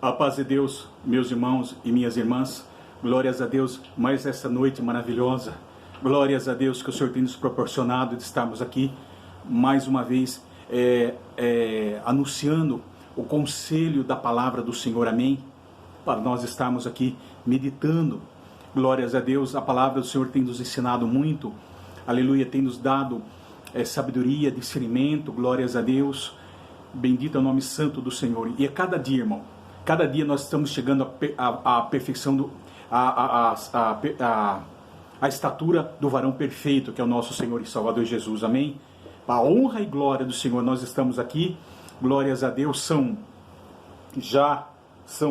A paz de Deus, meus irmãos e minhas irmãs, glórias a Deus, mais essa noite maravilhosa, glórias a Deus que o Senhor tem nos proporcionado de estarmos aqui, mais uma vez, anunciando o conselho da palavra do Senhor, amém? Para nós estarmos aqui meditando, glórias a Deus, a palavra do Senhor tem nos ensinado muito, aleluia, tem nos dado sabedoria, discernimento, glórias a Deus, bendito é o nome santo do Senhor, e a cada dia, irmão, cada dia nós estamos chegando à perfeição, à estatura do varão perfeito, que é o nosso Senhor e Salvador Jesus, amém? Para a honra e glória do Senhor, nós estamos aqui, glórias a Deus, são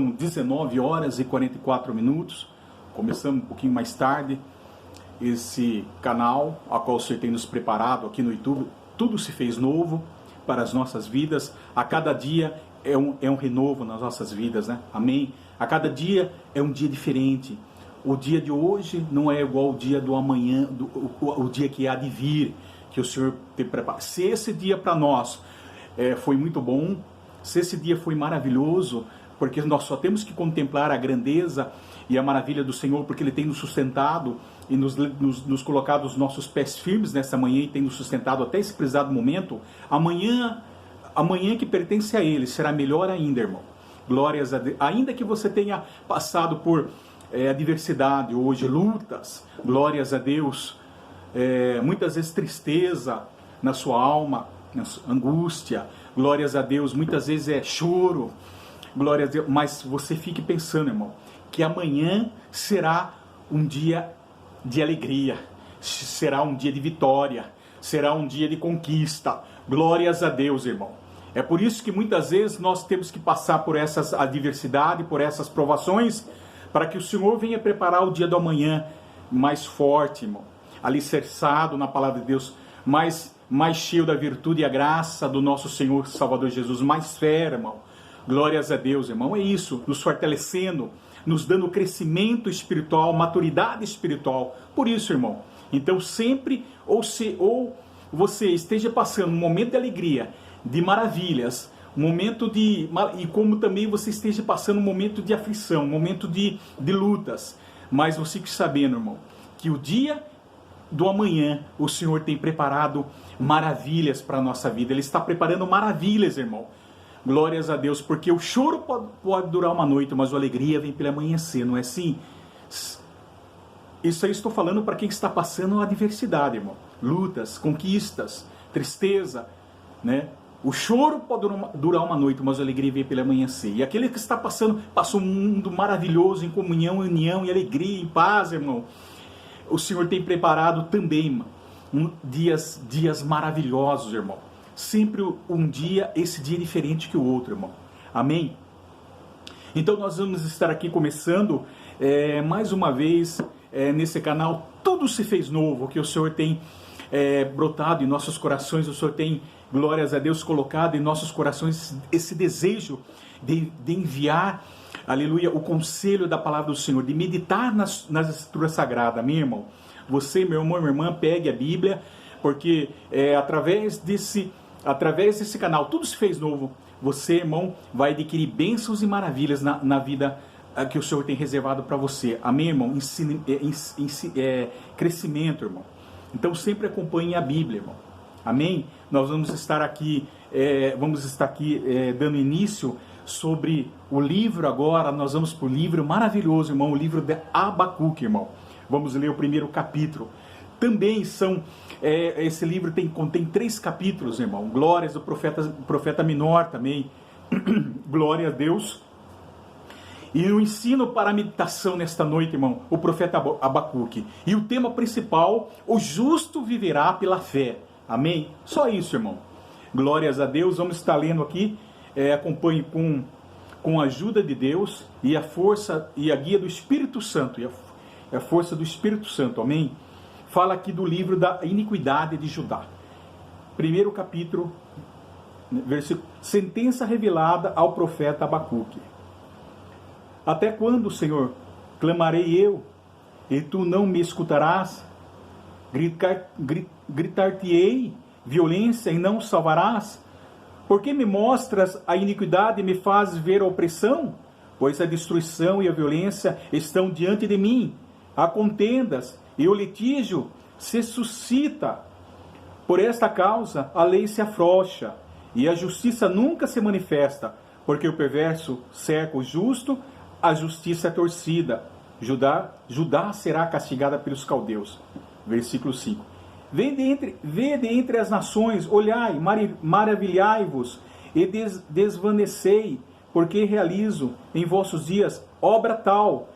19 horas e 44 minutos, começamos um pouquinho mais tarde, esse canal, a qual o Senhor tem nos preparado aqui no YouTube, tudo se fez novo para as nossas vidas, a cada dia é um renovo nas nossas vidas, né? Amém? A cada dia é um dia diferente. O dia de hoje não é igual ao dia do amanhã, o dia que há de vir, que o Senhor tem preparado. Se esse dia para nós foi muito bom, se esse dia foi maravilhoso, porque nós só temos que contemplar a grandeza e a maravilha do Senhor, porque Ele tem nos sustentado e nos colocado os nossos pés firmes nessa manhã e tem nos sustentado até esse prezado momento. Amanhã que pertence a Ele será melhor ainda, irmão. Glórias a Deus. Ainda que você tenha passado por adversidade hoje, lutas, glórias a Deus, muitas vezes tristeza na sua alma, angústia, glórias a Deus, muitas vezes é choro, glórias a Deus, mas você fique pensando, irmão, que amanhã será um dia de alegria, será um dia de vitória, será um dia de conquista, glórias a Deus, irmão. É por isso que muitas vezes nós temos que passar por essas adversidades, por essas provações, para que o Senhor venha preparar o dia do amanhã mais forte, irmão, alicerçado na palavra de Deus, mais cheio da virtude e a graça do nosso Senhor Salvador Jesus, mais fé, irmão. Glórias a Deus, irmão. É isso, nos fortalecendo, nos dando crescimento espiritual, maturidade espiritual. Por isso, irmão, então sempre, ou você esteja passando um momento de alegria, de maravilhas, um momento e como também você esteja passando um momento de aflição, um momento de lutas, mas você fique sabendo, irmão, que o dia do amanhã o Senhor tem preparado maravilhas para a nossa vida. Ele está preparando maravilhas, irmão. Glórias a Deus, porque o choro pode durar uma noite, mas a alegria vem pelo amanhecer, não é assim? Isso aí estou falando para quem está passando a adversidade, irmão. Lutas, conquistas, tristeza, né? O choro pode durar uma noite, mas a alegria vem pelo amanhecer. E aquele que está passa um mundo maravilhoso em comunhão, união e alegria, em paz, irmão. O Senhor tem preparado também, irmão, dias maravilhosos, irmão. Sempre esse dia é diferente que o outro, irmão. Amém? Então nós vamos estar aqui começando mais uma vez nesse canal. Tudo se fez novo, que o Senhor tem brotado em nossos corações. O Senhor tem, glórias a Deus, colocado em nossos corações esse desejo de enviar, aleluia, o conselho da palavra do Senhor, de meditar nas escrituras sagradas. Amém, irmão? Você, meu irmão, minha irmã, pegue a Bíblia, porque através desse canal, tudo se fez novo. Você, irmão, vai adquirir bênçãos e maravilhas na vida que o Senhor tem reservado para você. Amém, irmão? Crescimento, irmão. Então sempre acompanhe a Bíblia, irmão. Amém? Nós vamos estar aqui dando início sobre o livro agora. Nós vamos para o livro maravilhoso, irmão, o livro de Abacuque, irmão. Vamos ler o primeiro capítulo. Também esse livro contém 3 capítulos, irmão. Glórias do profeta menor também. Glória a Deus. E o ensino para a meditação nesta noite, irmão, o profeta Abacuque. E o tema principal, o justo viverá pela fé. Amém? Só isso, irmão. Glórias a Deus. Vamos estar lendo aqui. Acompanhe com a ajuda de Deus e a força e a guia do Espírito Santo. E a força do Espírito Santo. Amém? Fala aqui do livro da iniquidade de Judá. Primeiro capítulo, versículo, sentença revelada ao profeta Abacuque. Até quando, Senhor, clamarei eu, e tu não me escutarás? Gritar-te-ei violência e não salvarás? Por que me mostras a iniquidade e me fazes ver a opressão? pois a destruição e a violência estão diante de mim. Há contendas e o litígio se suscita. Por esta causa, a lei se afrouxa e a justiça nunca se manifesta, porque o perverso cerca o justo, a justiça é torcida. Judá será castigada pelos caldeus. Versículo 5. Vede entre as nações, olhai, maravilhai-vos e desvanecei, porque realizo em vossos dias obra tal,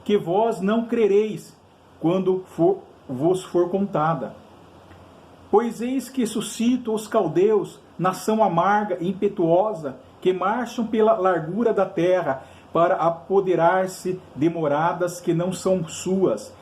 que vós não crereis, quando vos for contada. Pois eis que suscito os caldeus, nação amarga e impetuosa, que marcham pela largura da terra, para apoderar-se de moradas que não são suas.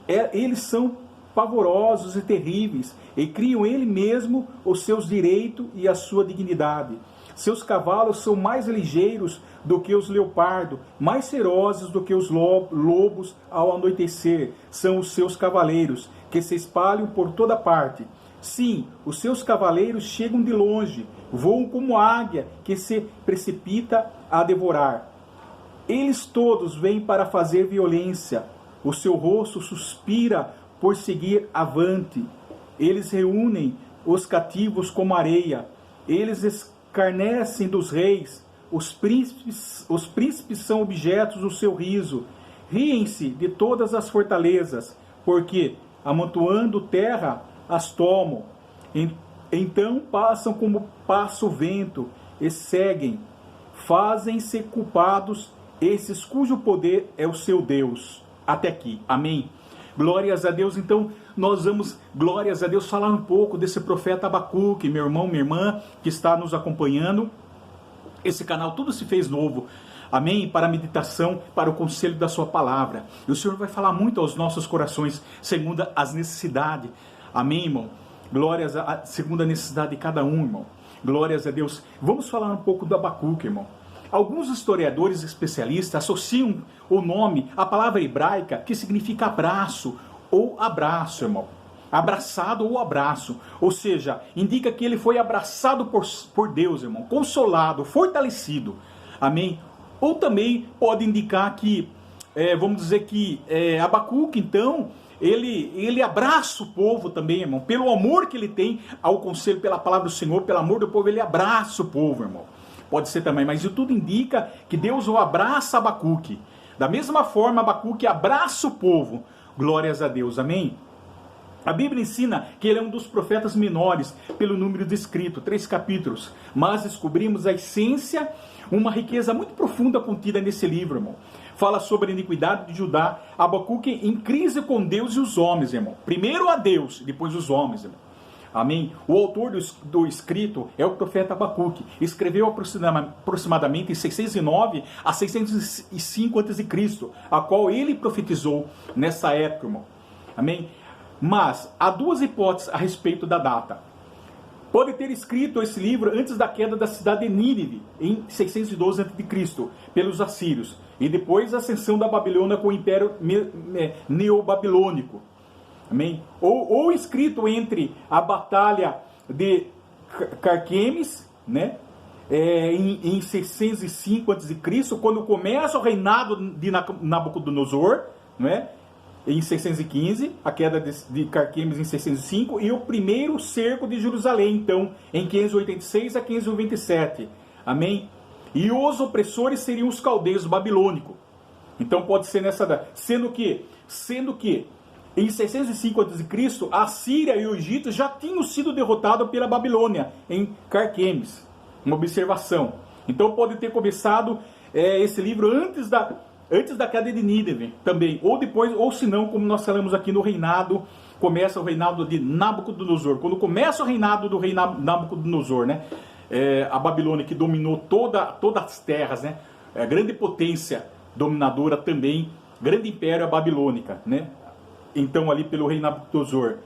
Eles são pavorosos e terríveis, e criam ele mesmo os seus direitos e a sua dignidade. Seus cavalos são mais ligeiros do que os leopardos, mais ferozes do que os lobos ao anoitecer. São os seus cavaleiros, que se espalham por toda parte. Sim, os seus cavaleiros chegam de longe, voam como águia que se precipita a devorar. Eles todos vêm para fazer violência. O seu rosto suspira por seguir avante. Eles reúnem os cativos como areia. Eles escarnecem dos reis. Os príncipes são objetos do seu riso. Riem-se de todas as fortalezas, porque, amontoando terra, as tomam. Então passam como passa o vento e seguem. Fazem-se culpados esses cujo poder é o seu Deus. Até aqui. Amém. Glórias a Deus. Então, nós vamos, glórias a Deus, falar um pouco desse profeta Abacuque, meu irmão, minha irmã, que está nos acompanhando. Esse canal tudo se fez novo. Amém? Para a meditação, para o conselho da sua palavra. E o Senhor vai falar muito aos nossos corações, segundo as necessidades. Amém, irmão? Glórias a segundo a necessidade de cada um, irmão. Glórias a Deus. Vamos falar um pouco do Abacuque, irmão. Alguns historiadores especialistas associam o nome à palavra hebraica que significa abraço ou abraço, irmão. Abraçado ou abraço. Ou seja, indica que ele foi abraçado por Deus, irmão. Consolado, fortalecido. Amém? Ou também pode indicar que, vamos dizer que Abacuque, então, ele abraça o povo também, irmão. Pelo amor que ele tem ao conselho, pela palavra do Senhor, pelo amor do povo, ele abraça o povo, irmão. Pode ser também, mas isso tudo indica que Deus o abraça Abacuque. Da mesma forma, Abacuque abraça o povo. Glórias a Deus, amém? A Bíblia ensina que ele é um dos profetas menores, pelo número descrito, 3 capítulos. Mas descobrimos a essência, uma riqueza muito profunda contida nesse livro, irmão. Fala sobre a iniquidade de Judá. Abacuque em crise com Deus e os homens, irmão. Primeiro a Deus, depois os homens, irmão. Amém? O autor do escrito é o profeta Abacuque. Escreveu aproximadamente em 609 a 605 a.C., a qual ele profetizou nessa época, irmão. Amém? Mas há duas hipóteses a respeito da data. Pode ter escrito esse livro antes da queda da cidade de Nínive, em 612 a.C., pelos assírios, e depois a ascensão da Babilônia com o Império Neobabilônico. Amém? Ou escrito entre a batalha de Carquemes, né? Em 605 a.C., quando começa o reinado de Nabucodonosor, né? Em 615, a queda de Carquemes em 605, e o primeiro cerco de Jerusalém, então, em 586 a 527. Amém? E os opressores seriam os caldeus babilônicos. Então pode ser nessa data. Sendo que em 605 a.C., a Síria e o Egito já tinham sido derrotados pela Babilônia, em Carquemes. Uma observação. Então pode ter começado esse livro antes da queda de Nínive também. Ou depois, ou se não, como nós falamos aqui no reinado, começa o reinado de Nabucodonosor. Quando começa o reinado do rei Nabucodonosor, né? A Babilônia que dominou todas as terras, né? A grande potência dominadora também, grande império babilônica, né? Então ali pelo rei Nabucodonosor,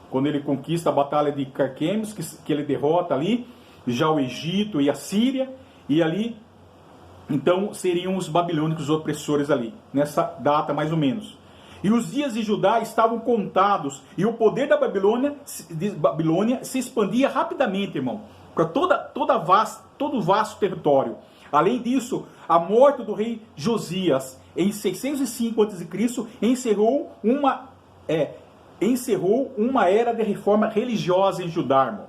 quando ele conquista a batalha de Carquemes, que ele derrota ali, já o Egito e a Síria, e ali, então seriam os babilônicos opressores ali, nessa data mais ou menos. E os dias de Judá estavam contados, e o poder da Babilônia se expandia rapidamente, irmão, para todo o vasto território. Além disso, a morte do rei Josias em 605 a.C. encerrou uma era de reforma religiosa em Judá, irmão.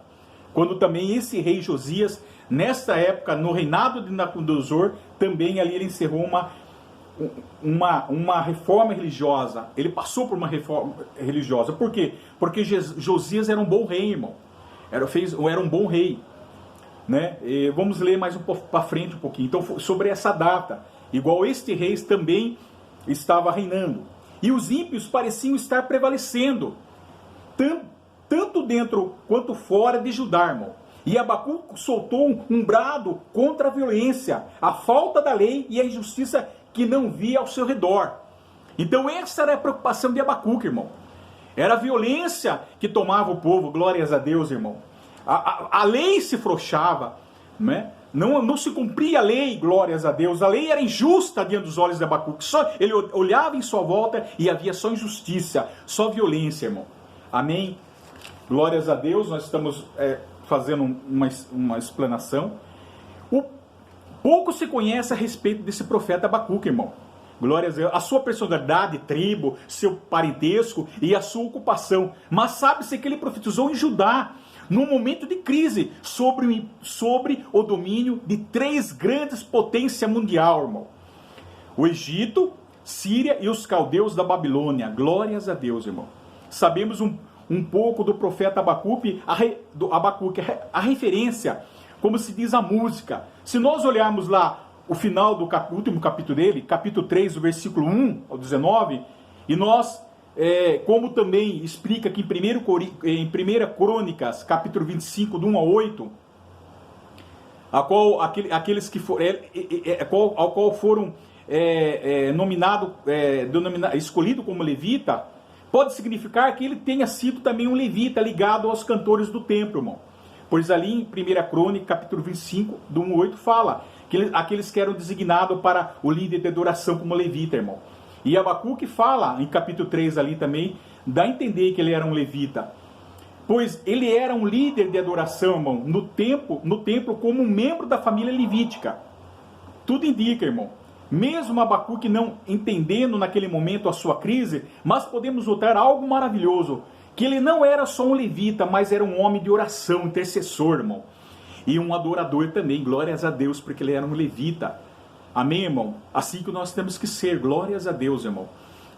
Quando também esse rei Josias, nesta época, no reinado de Nabucodonosor, também ali ele encerrou uma reforma religiosa. Ele passou por uma reforma religiosa. Por quê? Porque Josias era um bom rei, irmão. Era um bom rei. Né? E vamos ler mais um pouco para frente um pouquinho. Então, sobre essa data, igual este rei também estava reinando. E os ímpios pareciam estar prevalecendo, tanto dentro quanto fora de Judá, irmão. E Abacuque soltou um brado contra a violência, a falta da lei e a injustiça que não via ao seu redor. Então essa era a preocupação de Abacuque, irmão. Era a violência que tomava o povo, glórias a Deus, irmão. A lei se frouxava, né? Não se cumpria a lei, glórias a Deus. A lei era injusta diante dos olhos de Abacuque. Ele olhava em sua volta e havia só injustiça, só violência, irmão. Amém? Glórias a Deus, nós estamos fazendo uma explanação. Pouco se conhece a respeito desse profeta Abacuque, irmão. Glórias a Deus. A sua personalidade, tribo, seu parentesco e a sua ocupação. Mas sabe-se que ele profetizou em Judá, num momento de crise, sobre o domínio de 3 grandes potências mundial, irmão. O Egito, Síria e os caldeus da Babilônia. Glórias a Deus, irmão. Sabemos um pouco do profeta Abacuque, a referência, como se diz a música. Se nós olharmos lá o final do último capítulo dele, capítulo 3, do versículo 1 ao 19, e nós, como também explica aqui em 1 Crônicas, capítulo 25, do 1 ao 8, aqueles que ao qual foram escolhido como levita, pode significar que ele tenha sido também um levita ligado aos cantores do templo, irmão. Pois ali em 1 Crônica, capítulo 25, do 1 ao 8, fala que aqueles que eram designados para o líder de adoração como levita, irmão. E Abacuque fala, em capítulo 3 ali também, dá a entender que ele era um levita. Pois ele era um líder de adoração, irmão, no templo como um membro da família levítica. Tudo indica, irmão. Mesmo Abacuque não entendendo naquele momento a sua crise, mas podemos notar algo maravilhoso, que ele não era só um levita, mas era um homem de oração, intercessor, irmão. E um adorador também, glórias a Deus, porque ele era um levita. Amém, irmão? Assim que nós temos que ser, glórias a Deus, irmão.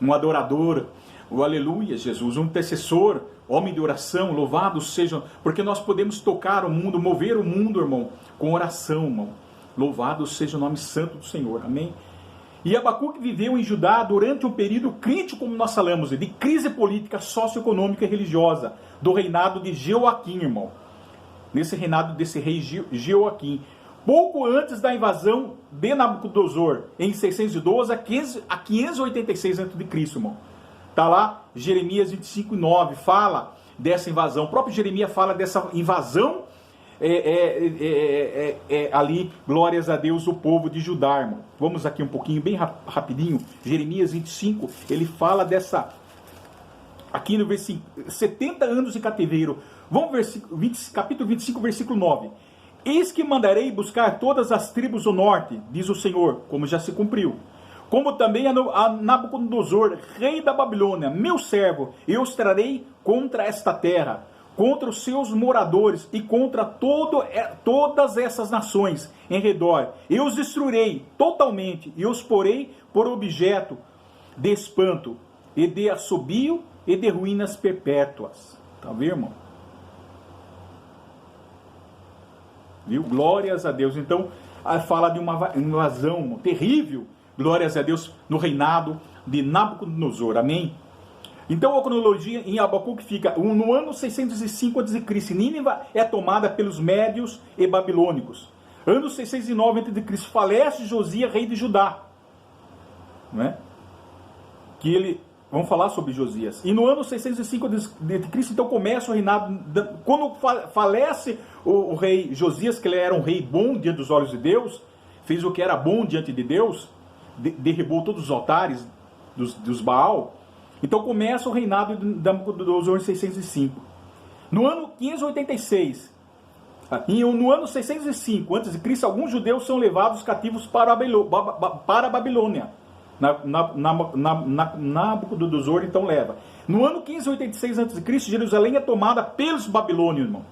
Um adorador, o aleluia, Jesus, um intercessor, homem de oração, louvado seja, porque nós podemos tocar o mundo, mover o mundo, irmão, com oração, irmão. Louvado seja o nome santo do Senhor, amém? E Abacuque viveu em Judá durante um período crítico, como nós falamos, de crise política, socioeconômica e religiosa, do reinado de Jeoaquim, irmão. Nesse reinado desse rei Jeoaquim. Pouco antes da invasão de Nabucodonosor, em 612 a 586 a.C., irmão. Está lá, Jeremias 25:9, fala dessa invasão. O próprio Jeremias fala dessa invasão, ali, glórias a Deus, o povo de Judá, irmão. Vamos aqui um pouquinho, bem rapidinho. Jeremias 25, ele fala dessa, aqui no versículo, 70 anos de cativeiro. Vamos capítulo 25, versículo 9. Eis que mandarei buscar todas as tribos do norte, diz o Senhor, como já se cumpriu. Como também a Nabucodonosor, rei da Babilônia, meu servo, eu os trarei contra esta terra, contra os seus moradores e contra todas essas nações em redor. Eu os destruirei totalmente e os porei por objeto de espanto e de assobio e de ruínas perpétuas. Tá vendo, irmão? Viu? Glórias a Deus. Então, fala de uma invasão terrível, glórias a Deus, no reinado de Nabucodonosor. Amém? Então, a cronologia em Abacuque fica no ano 605 a.C. Nínive é tomada pelos médios e babilônicos. Ano 609 a.C. falece Josias, rei de Judá. Não é? Vamos falar sobre Josias. E no ano 605 a.C., então começa o reinado. Quando falece o rei Josias, que ele era um rei bom diante dos olhos de Deus, fez o que era bom diante de Deus, derribou todos os altares dos Baal. Então começa o reinado de Nabucodonosor em 605. No ano 586, No ano 605 a.C., alguns judeus são levados cativos para a Babilônia. Nabucodonosor então leva. No ano 586 a.C., Jerusalém é tomada pelos babilônios, irmão.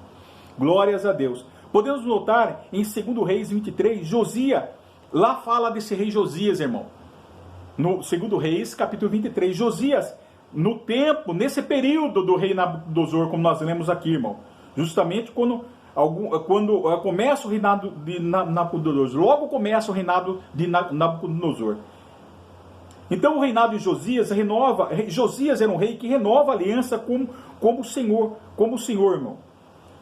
Glórias a Deus. Podemos notar em 2 Reis 23, Josias, lá fala desse rei Josias, irmão. No 2 Reis, capítulo 23, Josias, no tempo, nesse período do rei Nabucodonosor, como nós lemos aqui, irmão. Justamente quando começa o reinado de Nabucodonosor. Logo começa o reinado de Nabucodonosor. Então o reinado de Josias renova. Josias era um rei que renova a aliança com o Senhor, irmão.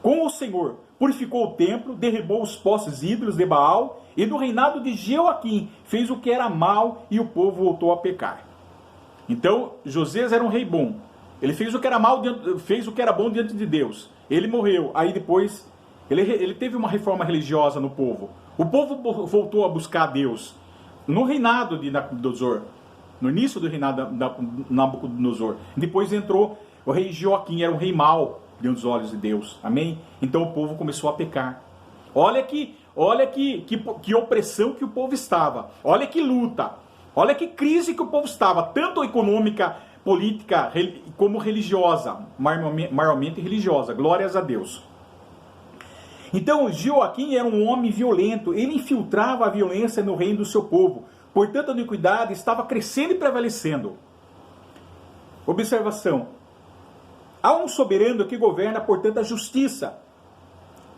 Com o Senhor. Purificou o templo, derribou os postes ídolos de Baal, e no reinado de Jeoaquim fez o que era mal e o povo voltou a pecar. Então Josias era um rei bom. Ele fez o que era mal, fez o que era bom diante de Deus. Ele morreu. Aí depois ele teve uma reforma religiosa no povo. O povo voltou a buscar a Deus. No reinado de Nabucodonosor, no início do reinado de Nabucodonosor. Depois entrou o rei Jeoaquim, era um rei mau diante dos olhos de Deus. Amém? Então o povo começou a pecar. Olha que opressão que o povo estava. Olha que luta. Olha que crise que o povo estava, tanto econômica, política, como religiosa, maiormente religiosa. Glórias a Deus. Então, Jeoaquim era um homem violento, ele infiltrava a violência no reino do seu povo. Portanto, a iniquidade estava crescendo e prevalecendo. Observação. Há um soberano que governa, portanto, a justiça.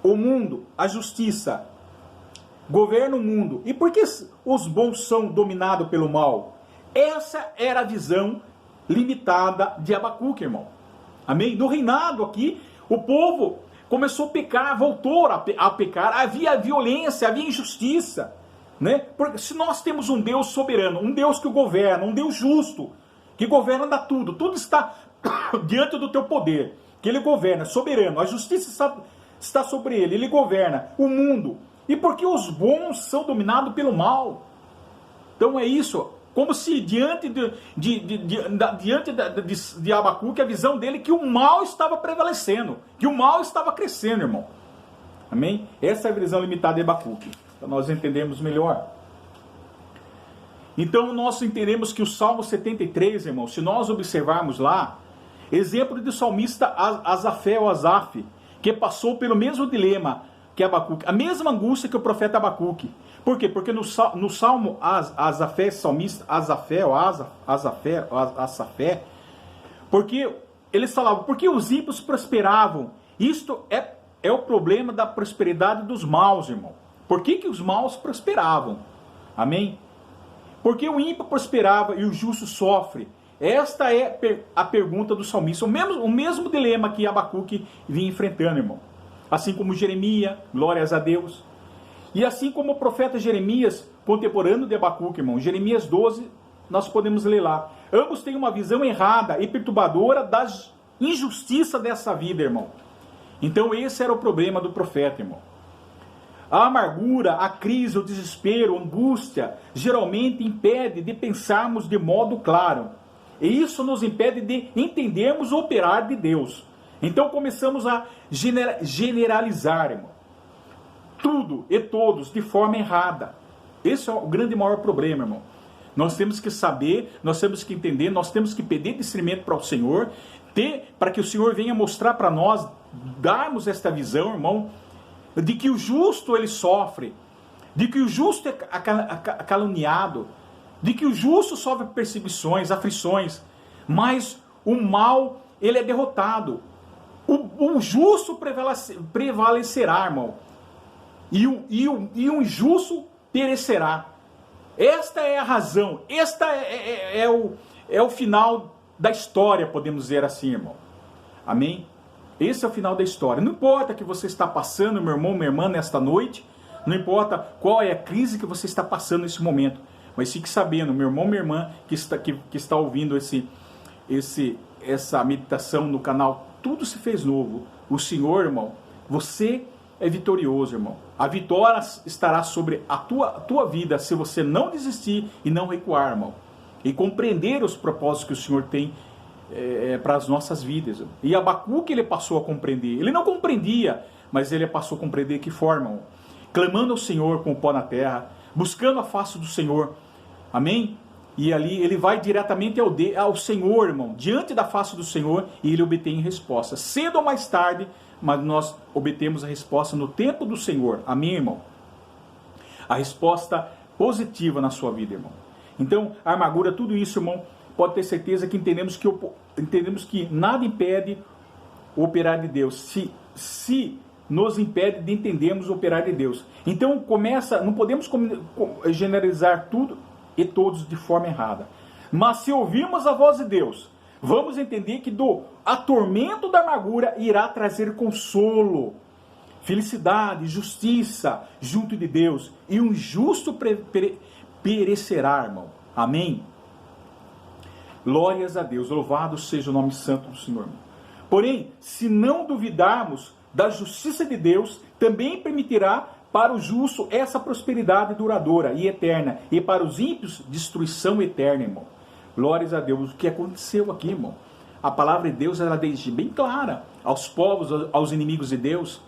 O mundo, a justiça. Governa o mundo. E por que os bons são dominados pelo mal? Essa era a visão limitada de Abacuque, irmão. Amém? No reinado aqui, o povo começou a pecar, voltou a pecar, havia violência, havia injustiça, né? Porque se nós temos um Deus soberano, um Deus que governa, um Deus justo, que governa tudo está diante do teu poder, que ele governa, soberano, a justiça está sobre ele, ele governa o mundo. E por que os bons são dominados pelo mal? Então é isso. Como se diante de Abacuque, a visão dele que o mal estava prevalecendo, que o mal estava crescendo, irmão. Amém? Essa é a visão limitada de Abacuque, para nós entendermos melhor. Então nós entendemos que o Salmo 73, irmão, se nós observarmos lá, exemplo do salmista Asaf, que passou pelo mesmo dilema que Abacuque, a mesma angústia que o profeta Abacuque. Por quê? Porque no Salmo Asafé, salmista Asafé, porque eles falavam, porque os ímpios prosperavam. Isto é o problema da prosperidade dos maus, irmão. Por que os maus prosperavam? Amém? Porque o ímpio prosperava e o justo sofre. Esta é a pergunta do salmista. O mesmo dilema que Abacuque vinha enfrentando, irmão. Assim como Jeremias, glórias a Deus. E assim como o profeta Jeremias, contemporâneo de Abacuque, irmão. Jeremias 12, nós podemos ler lá. Ambos têm uma visão errada e perturbadora da injustiça dessa vida, irmão. Então esse era o problema do profeta, irmão. A amargura, a crise, o desespero, a angústia, geralmente impede de pensarmos de modo claro. E isso nos impede de entendermos o operar de Deus. Então começamos a generalizar, irmão. Tudo e todos de forma errada. Esse é o grande maior problema, irmão. Nós temos que saber, nós temos que entender, nós temos que pedir discernimento para o Senhor, para que o Senhor venha mostrar para nós, darmos esta visão, irmão, de que o justo ele sofre, de que o justo é caluniado, de que o justo sofre perseguições, aflições, mas o mal ele é derrotado. O justo prevalecerá, irmão. E o injusto perecerá. Esta é a razão. Esta é o final da história, podemos dizer assim, irmão. Amém? Esse é o final da história. Não importa o que você está passando, meu irmão, minha irmã, nesta noite. Não importa qual é a crise que você está passando nesse momento. Mas fique sabendo, meu irmão, minha irmã, que está ouvindo essa meditação no canal, tudo se fez novo. O Senhor, irmão, você é vitorioso, irmão. A vitória estará sobre a tua vida se você não desistir e não recuar, irmão. E compreender os propósitos que o Senhor tem para as nossas vidas. E Abacuque ele passou a compreender. Ele não compreendia, mas ele passou a compreender que forma, irmão. Clamando ao Senhor com o pó na terra, buscando a face do Senhor, amém? E ali ele vai diretamente ao Senhor, irmão, diante da face do Senhor, e ele obtém resposta. Cedo ou mais tarde, mas nós obtemos a resposta no tempo do Senhor, amém, irmão? A resposta positiva na sua vida, irmão. Então, a armadura, tudo isso, irmão, pode ter certeza que entendemos que nada impede o operar de Deus, se nos impede de entendermos o operar de Deus. Então, não podemos generalizar tudo e todos de forma errada. Mas se ouvirmos a voz de Deus, vamos entender que do atormento da amargura irá trazer consolo, felicidade, justiça junto de Deus, e um justo perecerá, irmão. Amém? Glórias a Deus, louvado seja o nome santo do Senhor. Porém, se não duvidarmos da justiça de Deus, também permitirá para o justo essa prosperidade duradoura e eterna, e para os ímpios, destruição eterna, irmão. Glórias a Deus. O que aconteceu aqui, irmão? A palavra de Deus, ela deixa bem clara aos povos, aos inimigos de Deus.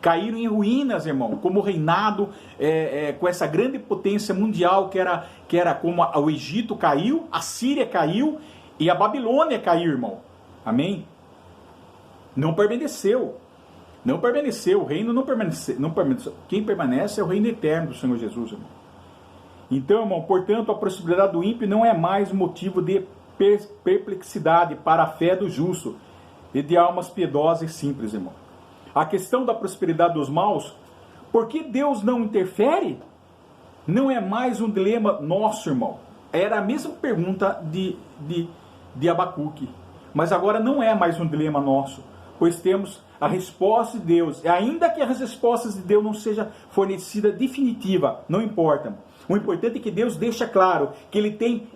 Caíram em ruínas, irmão, como o reinado, com essa grande potência mundial que era como o Egito caiu, a Síria caiu e a Babilônia caiu, irmão. Amém? Não permaneceu. Não permaneceu, o reino não permaneceu. Quem permanece é o reino eterno do Senhor Jesus, irmão. Então, irmão, portanto, a prosperidade do ímpio não é mais motivo de perplexidade para a fé do justo e de almas piedosas e simples, irmão. A questão da prosperidade dos maus, por que Deus não interfere? Não é mais um dilema nosso, irmão. Era a mesma pergunta de Abacuque, mas agora não é mais um dilema nosso, pois temos a resposta de Deus. E ainda que as respostas de Deus não seja fornecida definitiva, não importa. O importante é que Deus deixa claro que Ele tem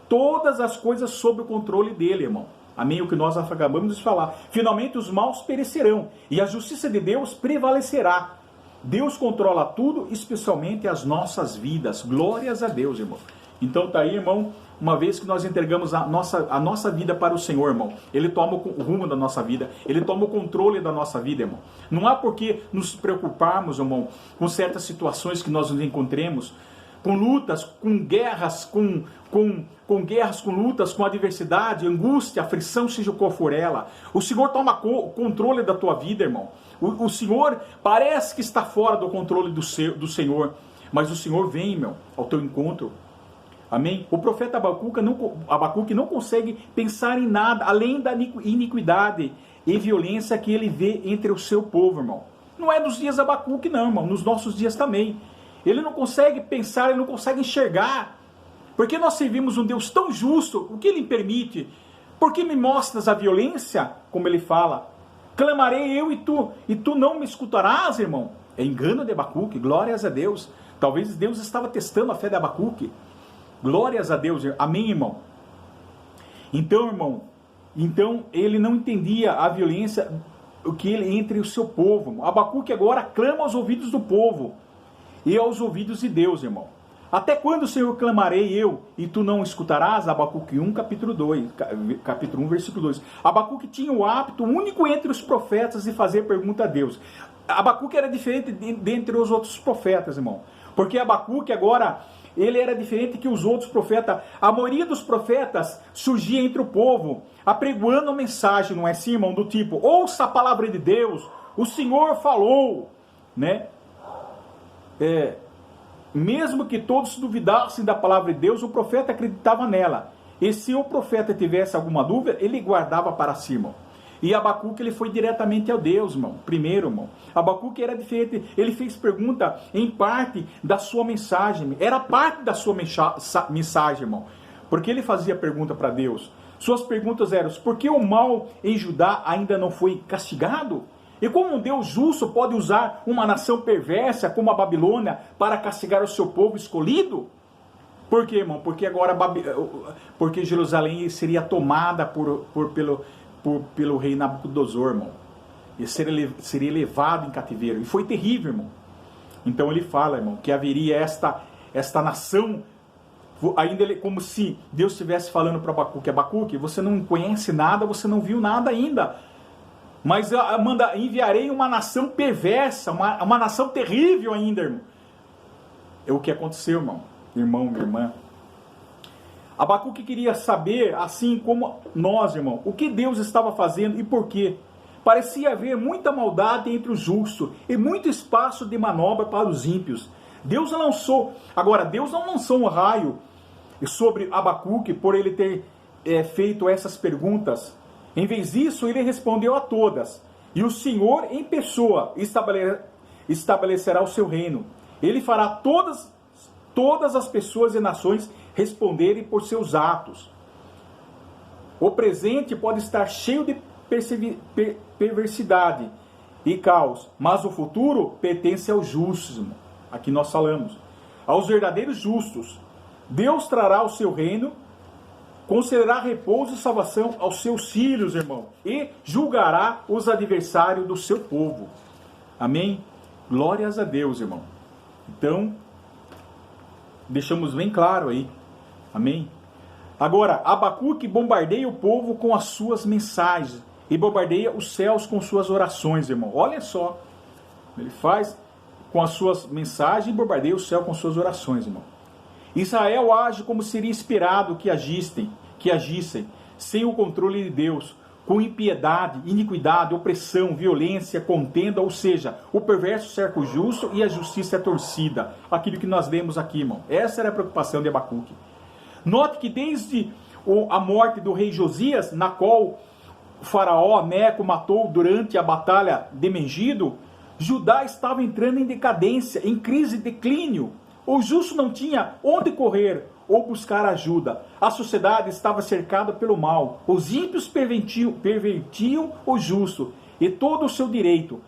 todas as coisas sob o controle dele, irmão. Amém? O que nós acabamos de falar. Finalmente os maus perecerão e a justiça de Deus prevalecerá. Deus controla tudo, especialmente as nossas vidas. Glórias a Deus, irmão. Então tá aí, irmão, uma vez que nós entregamos a nossa vida para o Senhor, irmão, Ele toma o rumo da nossa vida, Ele toma o controle da nossa vida, irmão. Não há por que nos preocuparmos, irmão, com certas situações que nós nos encontremos, com lutas, com guerras, com lutas, com adversidade, angústia, aflição, seja qual for ela. O Senhor toma o controle da tua vida, irmão. O Senhor parece que está fora do controle do Senhor, mas o Senhor vem, meu, ao teu encontro. Amém? O profeta Abacuque não consegue pensar em nada além da iniquidade e violência que ele vê entre o seu povo, irmão. Não é dos dias de Abacuque, não, irmão. Nos nossos dias também. Ele não consegue pensar, ele não consegue enxergar. Porque nós servimos um Deus tão justo, o que Ele permite? Por que me mostras a violência? Como Ele fala. Clamarei eu e tu não me escutarás, irmão. É engano de Abacuque, glórias a Deus. Talvez Deus estava testando a fé de Abacuque. Glórias a Deus, amém, irmão? Então, irmão, ele não entendia a violência entre o seu povo. Abacuque agora clama aos ouvidos do povo e aos ouvidos de Deus, irmão. Até quando, Senhor, clamarei eu e tu não escutarás? Abacuque 1, capítulo 1, versículo 2. Abacuque tinha o hábito único entre os profetas de fazer pergunta a Deus. Abacuque era diferente dentre os outros profetas, irmão. Porque Abacuque agora, ele era diferente que os outros profetas. A maioria dos profetas surgia entre o povo, apregoando a mensagem, não é assim, irmão? Do tipo, ouça a palavra de Deus, o Senhor falou, né? Mesmo que todos duvidassem da palavra de Deus, o profeta acreditava nela. E se o profeta tivesse alguma dúvida, ele guardava para si, irmão. E Abacuque, ele foi diretamente a Deus, irmão. Primeiro, irmão. Abacuque era diferente. Ele fez pergunta em parte da sua mensagem. Era parte da sua mensagem, irmão. Porque ele fazia pergunta para Deus. Suas perguntas eram, por que o mal em Judá ainda não foi castigado? E como um Deus justo pode usar uma nação perversa como a Babilônia para castigar o seu povo escolhido? Por quê, irmão? Porque agora porque Jerusalém seria tomada pelo rei Nabucodonosor, irmão. E seria levado em cativeiro. E foi terrível, irmão. Então ele fala, irmão, que haveria esta nação, ainda como se Deus estivesse falando para Abacuque, Abacuque, você não conhece nada, você não viu nada ainda. Mas enviarei uma nação perversa, uma nação terrível ainda, irmão. É o que aconteceu, irmão, minha irmã. Abacuque queria saber, assim como nós, irmão, o que Deus estava fazendo e por quê. Parecia haver muita maldade entre os justos e muito espaço de manobra para os ímpios. Deus não lançou um raio sobre Abacuque por ele ter feito essas perguntas. Em vez disso, ele respondeu a todas. E o Senhor em pessoa estabelecerá o seu reino. Ele fará todas as pessoas e nações responderem por seus atos. O presente pode estar cheio de perversidade e caos, mas o futuro pertence aos justos, irmão. Aqui nós falamos. Aos verdadeiros justos. Deus trará o seu reino, concederá repouso e salvação aos seus filhos, irmão, e julgará os adversários do seu povo. Amém? Glórias a Deus, irmão. Então, deixamos bem claro aí. Amém? Agora, Abacuque bombardeia o povo com as suas mensagens e bombardeia os céus com suas orações, irmão. Olha só. Ele faz com as suas mensagens e bombardeia o céu com suas orações, irmão. Israel age como seria esperado que agissem, sem o controle de Deus, com impiedade, iniquidade, opressão, violência, contenda, ou seja, o perverso cerca o justo e a justiça é torcida. Aquilo que nós lemos aqui, irmão. Essa era a preocupação de Abacuque. Note que desde a morte do rei Josias, na qual o faraó Neco matou durante a batalha de Megido, Judá estava entrando em decadência, em crise de declínio. O justo não tinha onde correr ou buscar ajuda. A sociedade estava cercada pelo mal. Os ímpios pervertiam o justo e todo o seu direito.